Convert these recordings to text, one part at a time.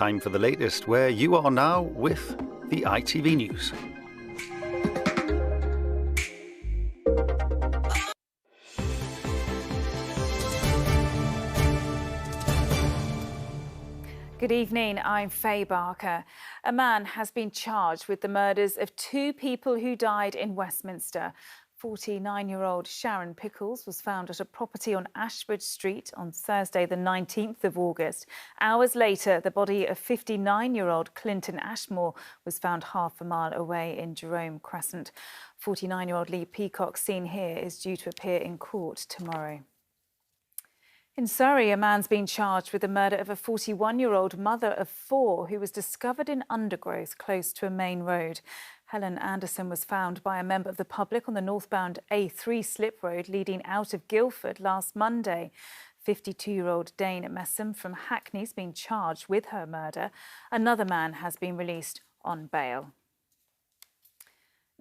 time for the latest, where you are now with the ITV News. Good evening, I'm Faye Barker. A man has been charged with the murders of two people who died in Westminster. 49-year-old Sharon Pickles was found at a property on Ashbridge Street on Thursday the 19th of August. Hours later, the body of 59-year-old Clinton Ashmore was found half a mile away in Jerome Crescent. 49-year-old Lee Peacock, seen here, is due to appear in court tomorrow. In Surrey, a man's been charged with the murder of a 41-year-old mother of four who was discovered in undergrowth close to a main road. Helen Anderson was found by a member of the public on the northbound A3 slip road leading out of Guildford last Monday. 52-year-old Dane Messam from Hackney has been charged with her murder. Another man has been released on bail.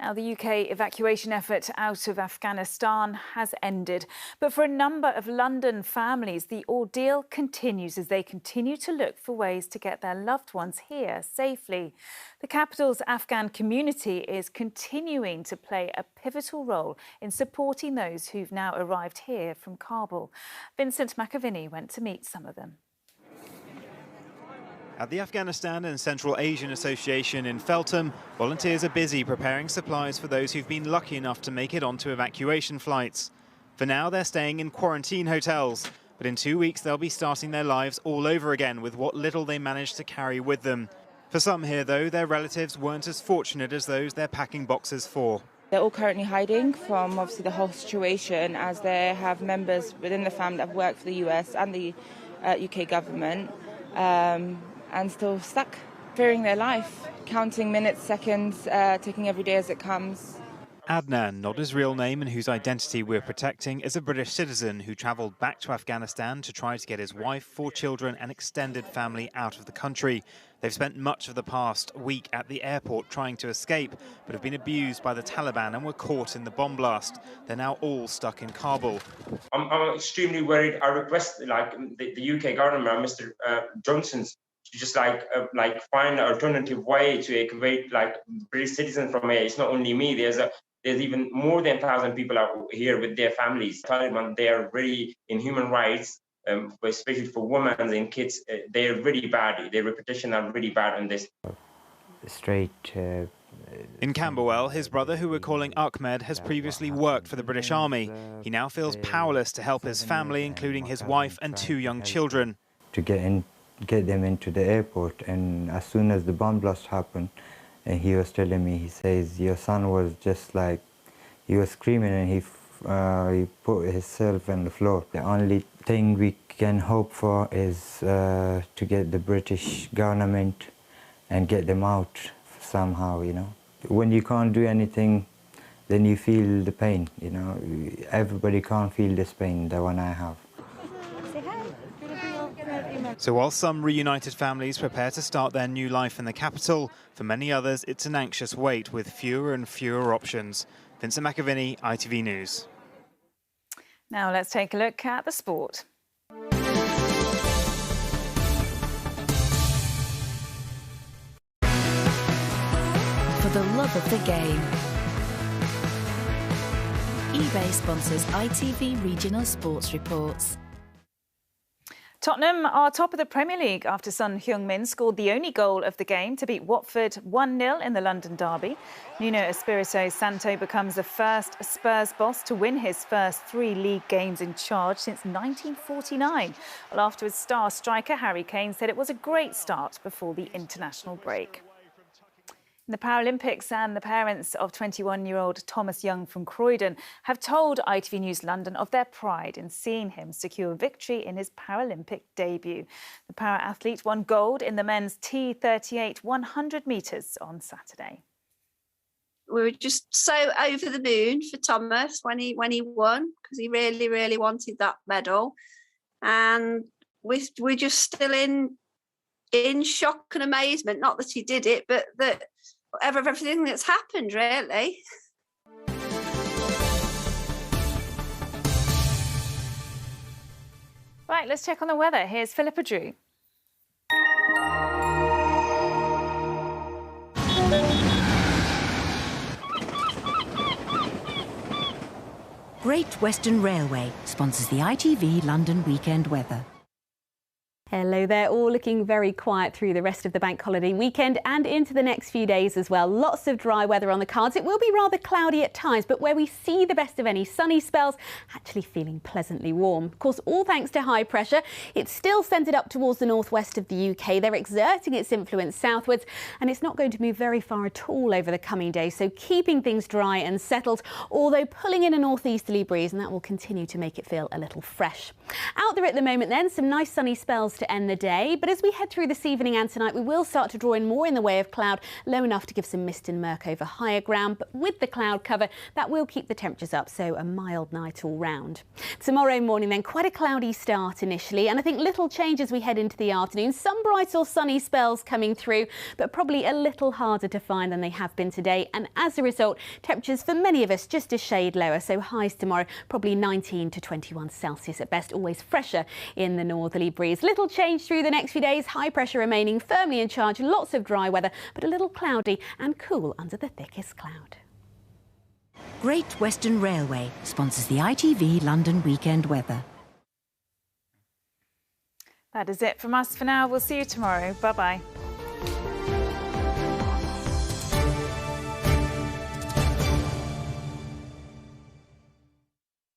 Now, the UK evacuation effort out of Afghanistan has ended. But for a number of London families, the ordeal continues as they continue to look for ways to get their loved ones here safely. The capital's Afghan community is continuing to play a pivotal role in supporting those who've now arrived here from Kabul. Vincent McAviney went to meet some of them. At the Afghanistan and Central Asian Association in Feltham, volunteers are busy preparing supplies for those who've been lucky enough to make it onto evacuation flights. For now, they're staying in quarantine hotels, but in 2 weeks they'll be starting their lives all over again with what little they managed to carry with them. For some here, though, their relatives weren't as fortunate as those they're packing boxes for. They're all currently hiding from, obviously, the whole situation, as they have members within the family that have worked for the US and the UK government. And still stuck, fearing their life, counting minutes, seconds, taking every day as it comes. Adnan, not his real name and whose identity we're protecting, is a British citizen who travelled back to Afghanistan to try to get his wife, 4 children and extended family out of the country. They've spent much of the past week at the airport trying to escape, but have been abused by the Taliban and were caught in the bomb blast. They're now all stuck in Kabul. I'm extremely worried. I request the UK government, Mr. Johnson's, to just find an alternative way to evacuate British citizens from here. It's not only me. There's even more than 1,000 people out here with their families. Taliban, they are very in human rights, especially for women and kids. They're really bad. Their reputation are really bad on this. In Camberwell, his brother, who we're calling Ahmed, has previously worked for the British Army. He now feels powerless to help his family, including his wife and 2 young children. To get them into the airport, and as soon as the bomb blast happened, and he was telling me, he says, your son was just like, he was screaming and he put himself on the floor. The only thing we can hope for is to get the British government and get them out somehow, you know. When you can't do anything, then you feel the pain, you know. Everybody can't feel this pain, the one I have. So while some reunited families prepare to start their new life in the capital, for many others it's an anxious wait with fewer and fewer options. Vincent McAviney, ITV News. Now let's take a look at the sport. For the love of the game. eBay sponsors ITV Regional Sports Reports. Tottenham are top of the Premier League after Son Heung-min scored the only goal of the game to beat Watford 1-0 in the London derby. Nuno Espirito Santo becomes the first Spurs boss to win his first 3 league games in charge since 1949. Well, afterwards, star striker Harry Kane said it was a great start before the international break. In the Paralympics, and the parents of 21-year-old Thomas Young from Croydon have told ITV News London of their pride in seeing him secure victory in his Paralympic debut. The para-athlete won gold in the men's T38 100 metres on Saturday. We were just so over the moon for Thomas when he won, because he really, really wanted that medal. And we're just still in shock and amazement, not that he did it, but that everything that's happened, really. Right, let's check on the weather. Here's Philippa Drew. Great Western Railway sponsors the ITV London weekend weather. Hello there, all looking very quiet through the rest of the bank holiday weekend and into the next few days as well. Lots of dry weather on the cards. It will be rather cloudy at times, but where we see the best of any sunny spells, actually feeling pleasantly warm. Of course, all thanks to high pressure. It's still centred up towards the northwest of the UK. They're exerting its influence southwards, and it's not going to move very far at all over the coming days, so keeping things dry and settled, although pulling in a northeasterly breeze, and that will continue to make it feel a little fresh. Out there at the moment then, some nice sunny spells to end the day, but as we head through this evening and tonight, we will start to draw in more in the way of cloud, low enough to give some mist and murk over higher ground, but with the cloud cover, that will keep the temperatures up, so a mild night all round. Tomorrow morning then, quite a cloudy start initially, and I think little change as we head into the afternoon. Some bright or sunny spells coming through, but probably a little harder to find than they have been today, and as a result, temperatures for many of us just a shade lower, so highs tomorrow probably 19 to 21 Celsius at best, always fresher in the northerly breeze. Little change through the next few days, high pressure remaining firmly in charge, lots of dry weather, but a little cloudy and cool under the thickest cloud. Great Western Railway sponsors the ITV London weekend weather. That is it from us for now. We'll see you tomorrow. Bye-bye.